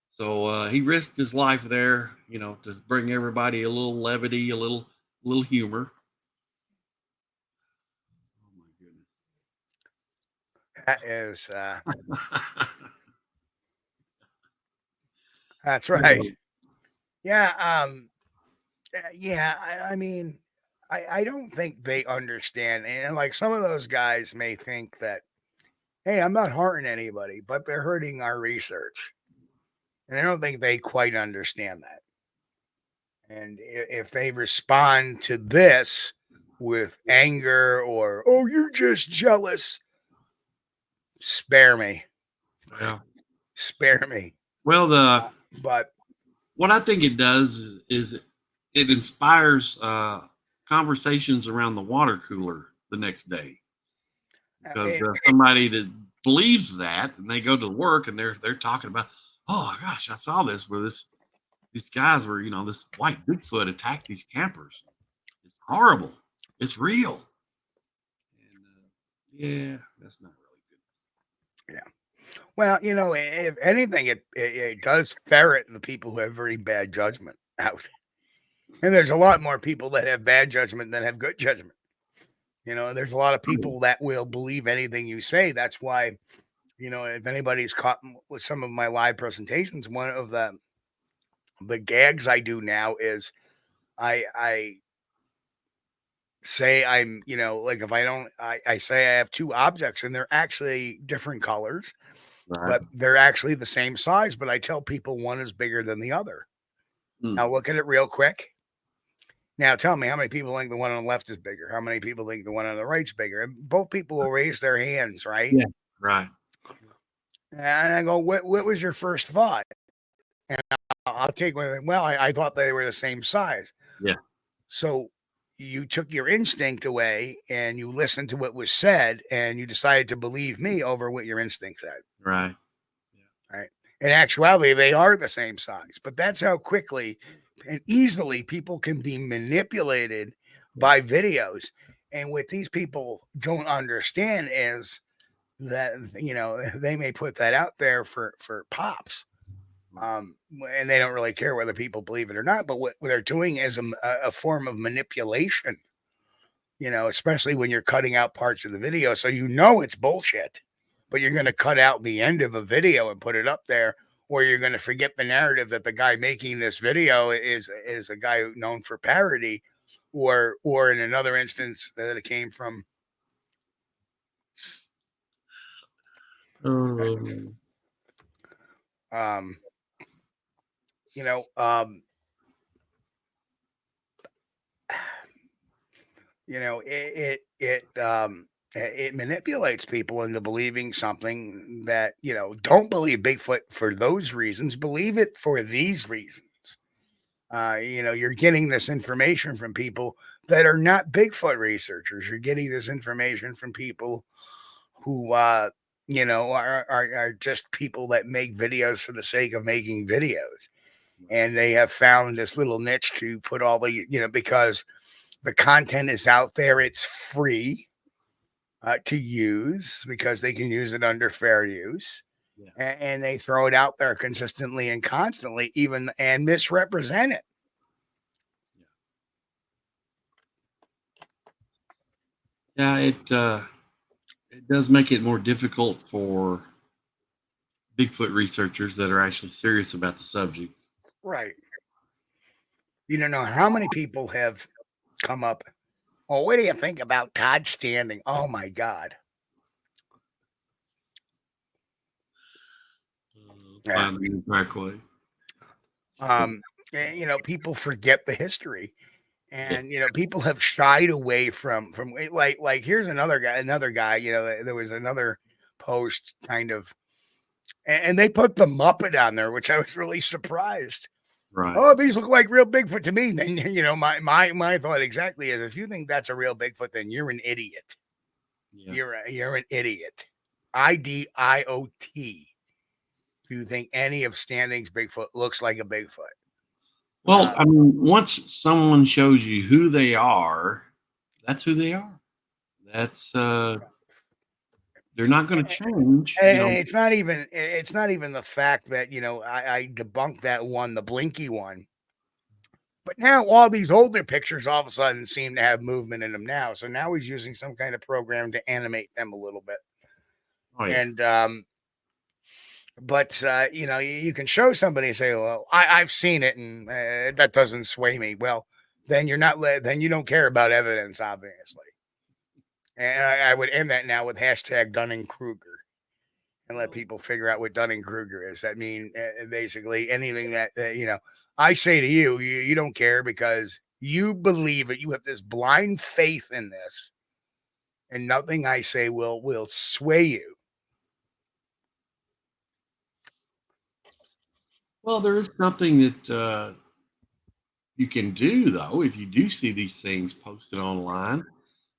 S4: So he risked his life there, you know, to bring everybody a little levity, a little humor. Oh
S3: my goodness. That is. That's right. Yeah. I mean, I don't think they understand. And like some of those guys may think that, hey, I'm not hurting anybody, but they're hurting our research. And I don't think they quite understand that. And if they respond to this with anger or, oh, you're just jealous, spare me.
S4: Yeah.
S3: Spare me.
S4: Well,
S3: but
S4: what I think it does is it inspires conversations around the water cooler the next day, because somebody that believes that, and they go to work and they're talking about, oh my gosh, I saw this where these guys were, this white Bigfoot attacked these campers. It's horrible. It's real. And yeah, that's not really good.
S3: Yeah. Well, if anything, it does ferret the people who have very bad judgment out. And there's a lot more people that have bad judgment than have good judgment. There's a lot of people that will believe anything you say. That's why, if anybody's caught with some of my live presentations, one of the gags I do now is I say I'm, like if I don't, I say I have two objects and they're actually different colors,
S4: Right.
S3: but they're actually the same size. But I tell people one is bigger than the other. Now look at it real quick. Now tell me how many people think the one on the left is bigger? How many people think the one on the right's bigger? And both people will raise their hands, right?
S4: Yeah, right.
S3: And I go, what was your first thought? And I'll take one. Well, I thought they were the same size.
S4: Yeah.
S3: So you took your instinct away and you listened to what was said and you decided to believe me over what your instinct said.
S4: Right.
S3: Yeah. Right. In actuality, they are the same size, but that's how quickly and easily people can be manipulated by videos. And what these people don't understand is that, they may put that out there for pops. And they don't really care whether people believe it or not, but what they're doing is a form of manipulation, especially when you're cutting out parts of the video. So it's bullshit, but you're going to cut out the end of a video and put it up there, or you're going to forget the narrative that the guy making this video is a guy known for parody, or in another instance that it came from. It manipulates people into believing something that, don't believe Bigfoot for those reasons, believe it for these reasons. You're getting this information from people that are not Bigfoot researchers. You're getting this information from people who, are just people that make videos for the sake of making videos. And they have found this little niche to put all the, because the content is out there, it's free to use because they can use it under fair use. Yeah. And they throw it out there consistently and constantly, and misrepresent it.
S4: Yeah, it does make it more difficult for Bigfoot researchers that are actually serious about the subject.
S3: Right. You don't know how many people have come up. Well, what do you think about Todd Standing? Oh my God. People forget the history, and people have shied away from like here's another guy, there was another post kind of, and they put the Muppet on there, which I was really surprised.
S4: Right.
S3: Oh, these look like real Bigfoot to me. Then my thought exactly is, if you think that's a real Bigfoot, then you're an idiot. Yeah. You're an idiot. IDIOT. If you think any of Standing's Bigfoot looks like a Bigfoot.
S4: Well, I mean, once someone shows you who they are, that's who they are. That's they're not going to change.
S3: And it's not even the fact that I debunked that one, the Blinky one. But now all these older pictures all of a sudden seem to have movement in them now. So now he's using some kind of program to animate them a little bit. Oh, yeah. And but you can show somebody and say, well, I've seen it, and that doesn't sway me. Well, then then you don't care about evidence, obviously. And I would end that now with hashtag Dunning-Kruger and let people figure out what Dunning-Kruger is. That means basically anything that, I say to you, you don't care because you believe it. You have this blind faith in this, and nothing I say will sway you.
S4: Well, there is something that you can do, though, if you do see these things posted online.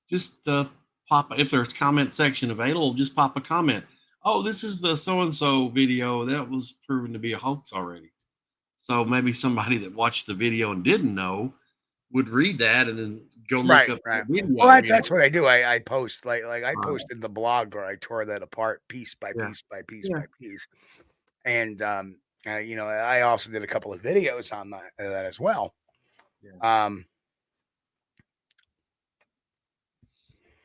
S4: Just pop, if there's comment section available, just pop a comment. oh, this is the so-and-so video that was proven to be a hoax already. So maybe somebody that watched the video and didn't know would read that and then go look up the video.
S3: Well, that's what I do. I post like I posted the blog where I tore that apart piece by piece by piece by piece. And you know, I also did a couple of videos on that as well.
S4: Yeah.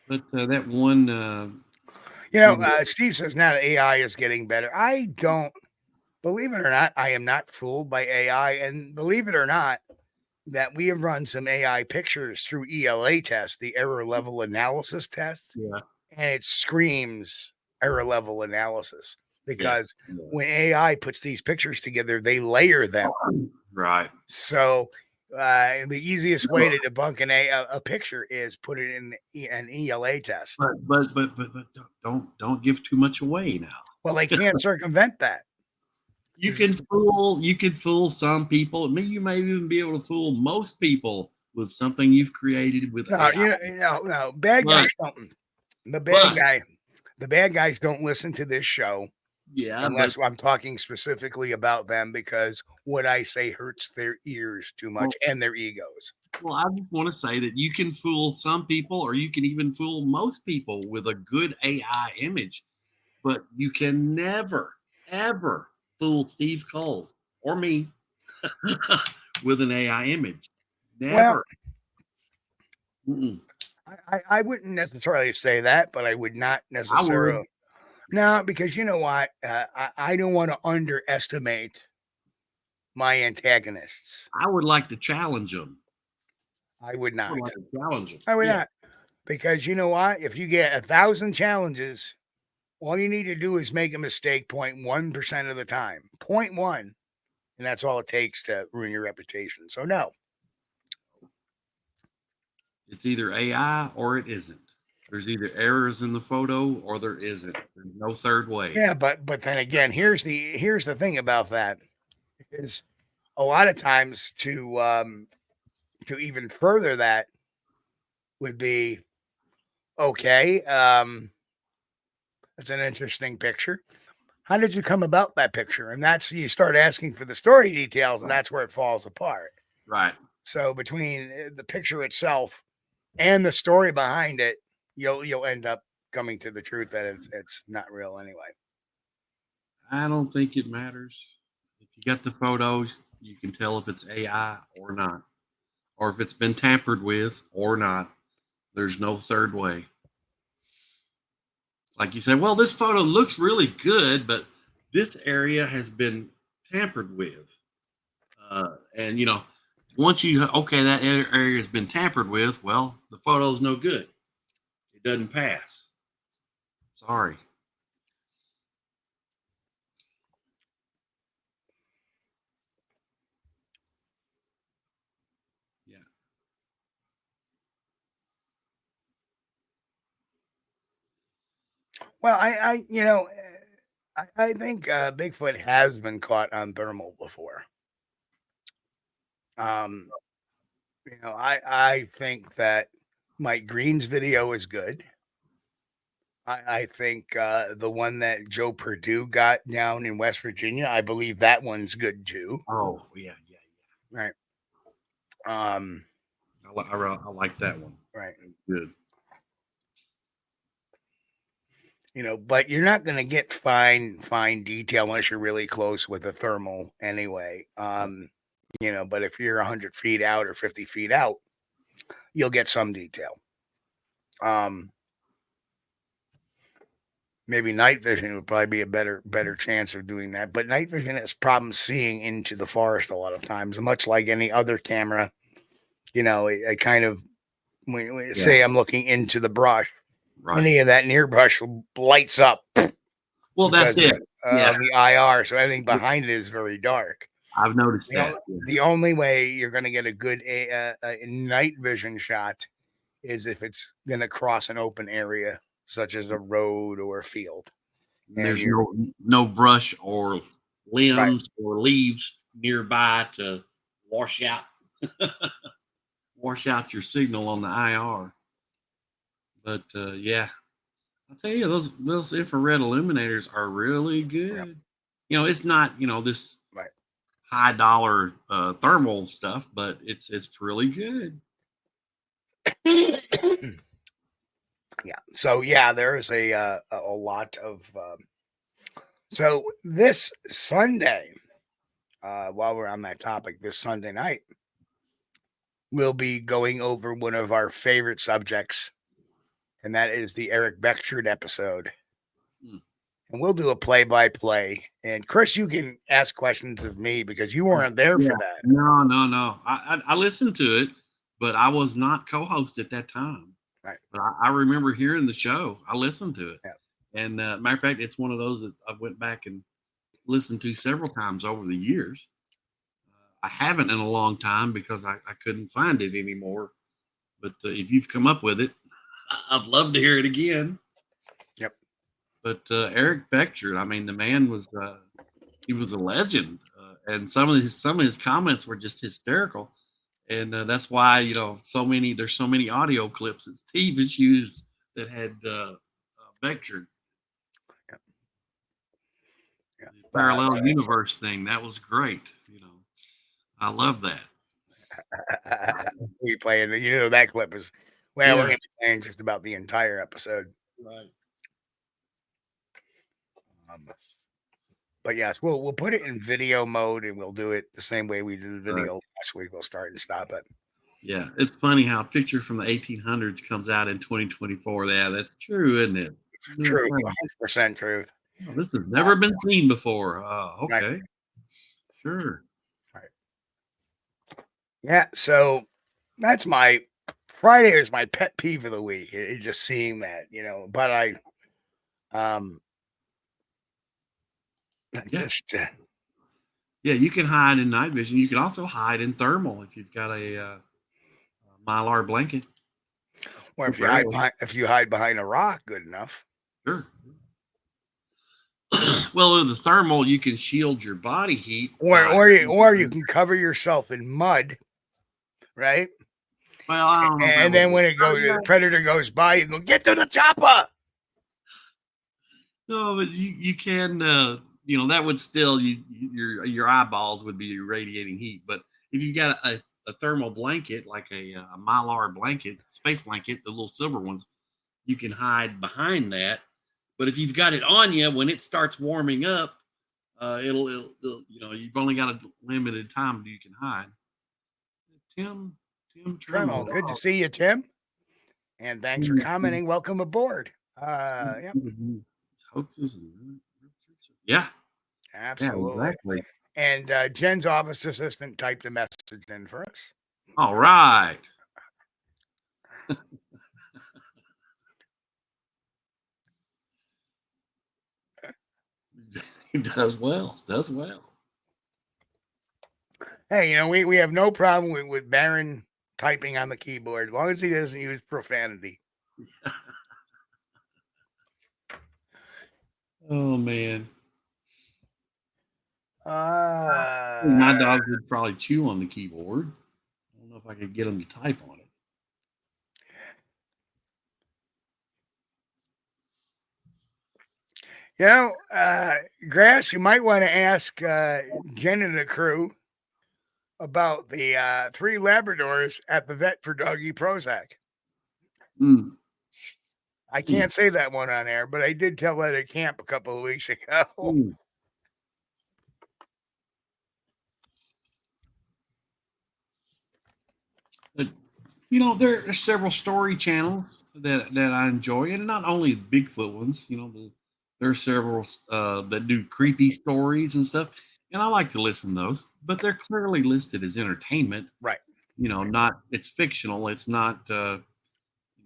S4: But that one,
S3: you know, Steve says now that AI is getting better. I don't believe it or not. I am not fooled by AI, and believe it or not, that we have run some AI pictures through ELA tests, the error level analysis tests, and it screams error level analysis because when AI puts these pictures together, they layer them.
S4: Right.
S3: So the easiest way to debunk a picture is put it in an ELA test.
S4: But don't give too much away now.
S3: Well, they can't circumvent that.
S4: You can fool some people. You may even be able to fool most people with something you've created with AI.
S3: No, bad guys don't. The bad guys don't listen to this show.
S4: Yeah,
S3: unless I'm talking specifically about them, because what I say hurts their ears too much and their egos.
S4: Well, I just want to say that you can fool some people, or you can even fool most people with a good AI image, but you can never, ever fool Steve Kulls or me with an AI image. Never.
S3: Well, I wouldn't necessarily say that, but I would not necessarily. No, because you know what? I don't want to underestimate my antagonists.
S4: I would like to challenge them.
S3: I would not.
S4: I
S3: would not. Because you know what? If you get 1,000 challenges, all you need to do is make a mistake 0.1% of the time. 0.1. And that's all it takes to ruin your reputation. So no.
S4: It's either AI or it isn't. There's either errors in the photo or there isn't. There's no third way.
S3: Yeah, but then again, here's the thing about that is a lot of times to even further that would be okay. It's an interesting picture. How did you come about that picture? And that's you start asking for the story details, and that's where it falls apart.
S4: Right.
S3: So between the picture itself and the story behind it, you'll end up coming to the truth that it's not real anyway.
S4: I don't think it matters. If you got the photos, you can tell if it's AI or not, or if it's been tampered with or not. There's no third way. Like you said, well, this photo looks really good, but this area has been tampered with. And, you know, once that area has been tampered with, well, the photo's no good. It doesn't pass. Sorry. Yeah.
S3: Well, I think Bigfoot has been caught on thermal before. I think that Mike Green's video is good. I think the one that Joe Perdue got down in West Virginia, I believe that one's good too.
S4: Oh, yeah.
S3: Right.
S4: I like that one.
S3: Right.
S4: Good.
S3: But you're not going to get fine detail unless you're really close with a thermal anyway. But if you're 100 feet out or 50 feet out, you'll get some detail. Maybe night vision would probably be a better chance of doing that. But night vision has problems seeing into the forest a lot of times, much like any other camera. It kind of, say I'm looking into the brush, any of that near brush lights up.
S4: Well, that's it.
S3: The IR, so everything behind it is very dark.
S4: I've noticed that.
S3: The only way you're going to get a good night vision shot is if it's going to cross an open area, such as a road or a field.
S4: And there's no brush or limbs or leaves nearby to wash out your signal on the IR. But I'll tell you, those infrared illuminators are really good. You know, it's not, you know, this
S3: Right.
S4: high dollar thermal stuff, but it's really good.
S3: Yeah. So yeah, there is a lot of. So this Sunday, while we're on that topic, this Sunday night, we'll be going over one of our favorite subjects, and that is the Eric Beckford episode.
S4: Mm.
S3: And we'll do a play-by-play. And Chris, you can ask questions of me because you weren't there for that.
S4: No. I listened to it, but I was not co-host at that time.
S3: Right.
S4: But I remember hearing the show. I listened to it.
S3: Yeah.
S4: And matter of fact, it's one of those that I went back and listened to several times over the years. I haven't in a long time because I couldn't find it anymore. But if you've come up with it, I'd love to hear it again.
S3: Yep.
S4: But Eric Beckford, I mean, the man was he was a legend, and some of his comments were just hysterical, and that's why, you know, there's so many audio clips that Steve has used that had Beckford.
S3: Yep. Yeah.
S4: The parallel universe thing, that was great. You know, I love that.
S3: We playing, you know, that clip is, well, we're
S4: Yeah.
S3: going to be playing just about the entire episode.
S4: Right.
S3: But yes, we'll put it in video mode, and we'll do it the same way we did the video last week. We'll start and stop it.
S4: Yeah, it's funny how a picture from the 1800s comes out in 2024. Yeah, that's true, isn't it?
S3: True, 100% truth.
S4: Oh, this has never been seen before. Okay,
S3: Right.
S4: Sure.
S3: Right. Yeah, so that's my Friday is my pet peeve of the week. It's just seeing that, you know. But I just
S4: yeah, you can hide in night vision. You can also hide in thermal if you've got a mylar blanket.
S3: or if you hide behind a rock, good enough.
S4: Sure. Well, with the thermal, you can shield your body heat,
S3: or you can cover yourself in mud, right?
S4: Well, I don't know.
S3: And then when the predator goes by, you go, get to the chopper.
S4: No, but you can, you know, that would still, your eyeballs would be radiating heat. But if you've got a thermal blanket, like a mylar blanket, space blanket, the little silver ones, you can hide behind that. But if you've got it on you, when it starts warming up, it'll you know, you've only got a limited time you can hide. Tim
S3: Tremel, good to see you, Tim. And thanks for commenting. Welcome aboard. Yeah.
S4: Hoaxes. Yeah.
S3: Absolutely.
S4: Yeah, exactly.
S3: And Jen's office assistant typed a message in for us.
S4: All right. He does well.
S3: Hey, you know, we have no problem with Baron typing on the keyboard as long as he doesn't use profanity.
S4: Oh man.
S3: My
S4: My dogs would probably chew on the keyboard. I don't know if I could get them to type on it.
S3: You know, Grass, you might want to ask Jen and the crew about the 3 Labradors at the vet for doggy Prozac. I can't say that one on air, but I did tell that at camp a couple of weeks ago.
S4: But, you know, there are several story channels that I enjoy, and not only the Bigfoot ones. You know, there are several that do creepy stories and stuff, and I like to listen to those. But they're clearly listed as entertainment,
S3: right?
S4: You know, not it's fictional. It's not you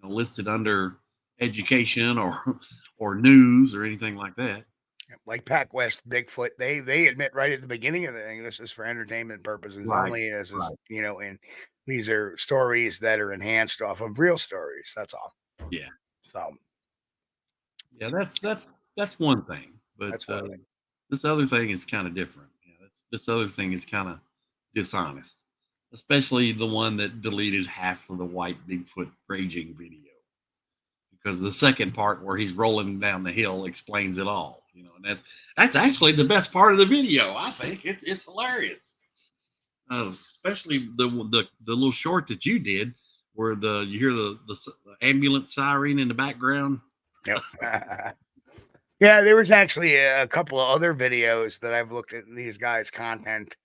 S4: know, listed under education or news or anything like that.
S3: Like Pac West Bigfoot, they admit right at the beginning of the thing, this is for entertainment purposes only. This is, you know, and these are stories that are enhanced off of real stories. That's all.
S4: Yeah.
S3: So.
S4: Yeah, that's one thing, but this other thing is kind of different. Yeah, this other thing is kind of dishonest, especially the one that deleted half of the white Bigfoot raging video, because the second part where he's rolling down the hill explains it all. You know, and that's actually the best part of the video. I think it's hilarious. Especially the little short that you did, where you hear the ambulance siren in the background.
S3: Yep. Yeah, there was actually a couple of other videos that I've looked at these guys' content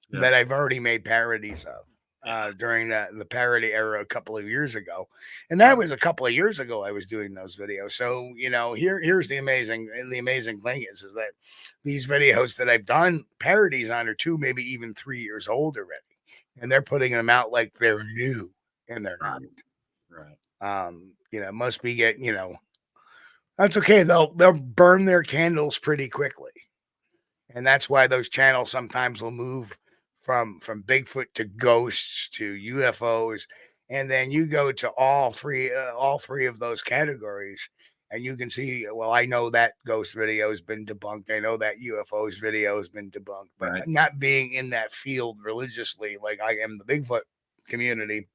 S3: that I've already made parodies of during the parody era a couple of years ago. And that was a couple of years ago I was doing those videos. So, you know, here's the amazing thing is that these videos that I've done parodies on are 2, maybe even 3 years old already. And they're putting them out like they're new, and they're not.
S4: Right.
S3: You know, must be you know, that's okay. They'll burn their candles pretty quickly. And that's why those channels sometimes will move from Bigfoot to ghosts to UFOs. And then you go to all three of those categories, and you can see, well, I know that ghost video has been debunked. I know that UFOs video has been debunked, but not being in that field religiously, like I am the Bigfoot community,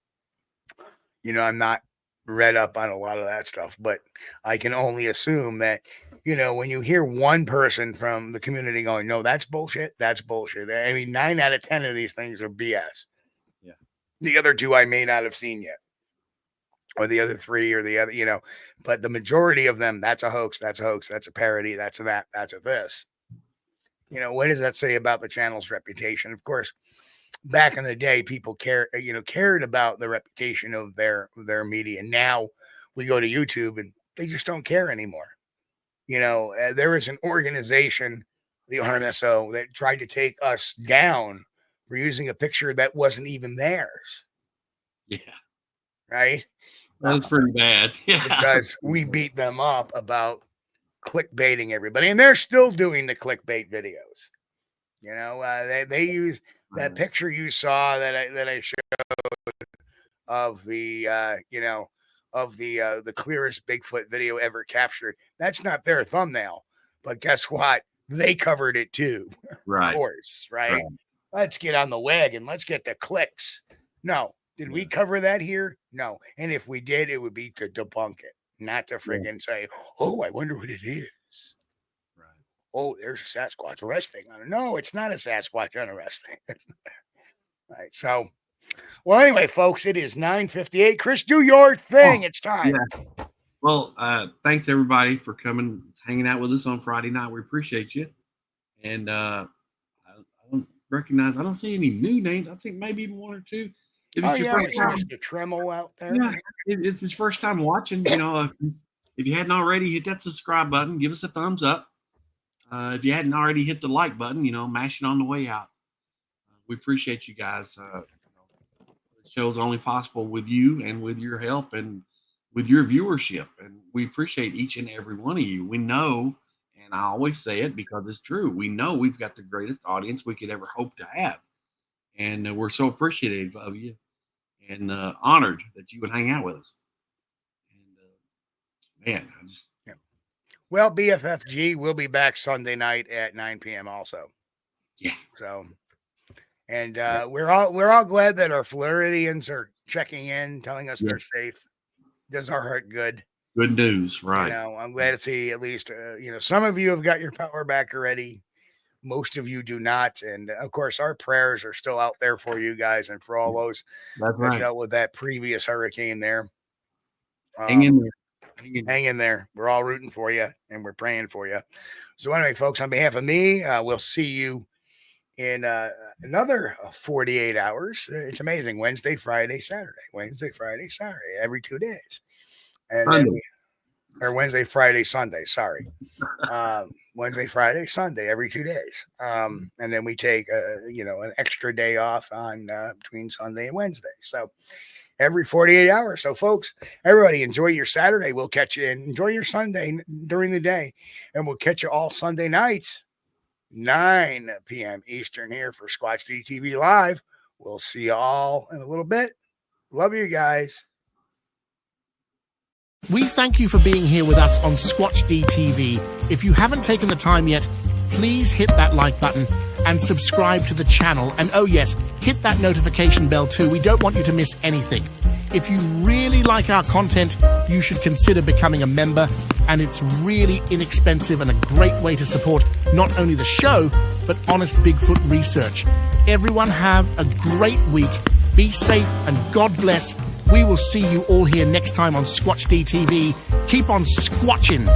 S3: you know, I'm not read up on a lot of that stuff, but I can only assume that, you know, when you hear one person from the community going, no, that's bullshit. That's bullshit. I mean, 9 out of 10 of these things are BS.
S4: Yeah.
S3: The other 2 I may not have seen yet, or the other 3 or the other, you know, but the majority of them, that's a hoax. That's a hoax. That's a parody. That's a that. That's a this. You know, what does that say about the channel's reputation? Of course, back in the day, people cared about the reputation of their media. Now we go to YouTube and they just don't care anymore. You know, there is an organization, the RMSO, that tried to take us down for using a picture that wasn't even theirs.
S4: Yeah.
S3: Right?
S4: That's pretty bad. Yeah.
S3: Because we beat them up about clickbaiting everybody. And they're still doing the clickbait videos. You know, they use that picture you saw that I showed of the the clearest Bigfoot video ever captured. That's not their thumbnail, but guess what? They covered it too.
S4: Right.
S3: Of course, right? Let's get on the wagon. Let's get the clicks. No. Did we cover that here? No. And if we did, it would be to debunk it, not to friggin' say, oh, I wonder what it is. Oh, there's a Sasquatch arresting. No, it's not a Sasquatch unarresting. Right. So, well, anyway, folks, it is 9:58. Chris, do your thing. It's time.
S4: Yeah. Well, thanks everybody for coming, hanging out with us on Friday night. We appreciate you. And I don't see any new names. I think maybe even 1 or 2. If it's your first time,
S3: the Tremel out there.
S4: Yeah, it's his first time watching. You know, if you hadn't already, hit that subscribe button. Give us a thumbs up. If you hadn't already hit the like button, you know, mash it on the way out. We appreciate you guys. The show's only possible with you and with your help and with your viewership. And we appreciate each and every one of you. We know, and I always say it because it's true, we know we've got the greatest audience we could ever hope to have. And we're so appreciative of you and honored that you would hang out with us. And man, I just...
S3: Well, BFFG will be back Sunday night at 9 p.m. also.
S4: Yeah.
S3: So, and we're all glad that our Floridians are checking in, telling us they're safe. Does our heart good.
S4: Good news, right?
S3: You know, I'm glad to see at least some of you have got your power back already. Most of you do not, and of course, our prayers are still out there for you guys and for all those that dealt with that previous hurricane there.
S4: Hang in there.
S3: Hang in there. We're all rooting for you and we're praying for you. So anyway, folks, on behalf of me, we'll see you in another 48 hours. It's amazing. Wednesday, Friday, Saturday. Wednesday, Friday, Saturday, every 2 days. And then or Wednesday, Friday, Sunday. Sorry. Wednesday, Friday, Sunday, every 2 days. And then we take, an extra day off on between Sunday and Wednesday. So every 48 hours. So, folks, everybody enjoy your Saturday. We'll catch you and enjoy your Sunday during the day. And we'll catch you all Sunday night, 9 p.m. Eastern here for Squatch-D TV Live. We'll see you all in a little bit. Love you guys.
S2: We thank you for being here with us on Squatch-D TV. If you haven't taken the time yet, please hit that like button and subscribe to the channel. And oh yes, hit that notification bell too. We don't want you to miss anything. If you really like our content, you should consider becoming a member, and it's really inexpensive and a great way to support not only the show, but honest Bigfoot research. Everyone have a great week. Be safe and God bless. We will see you all here next time on Squatch-D TV. Keep on squatching.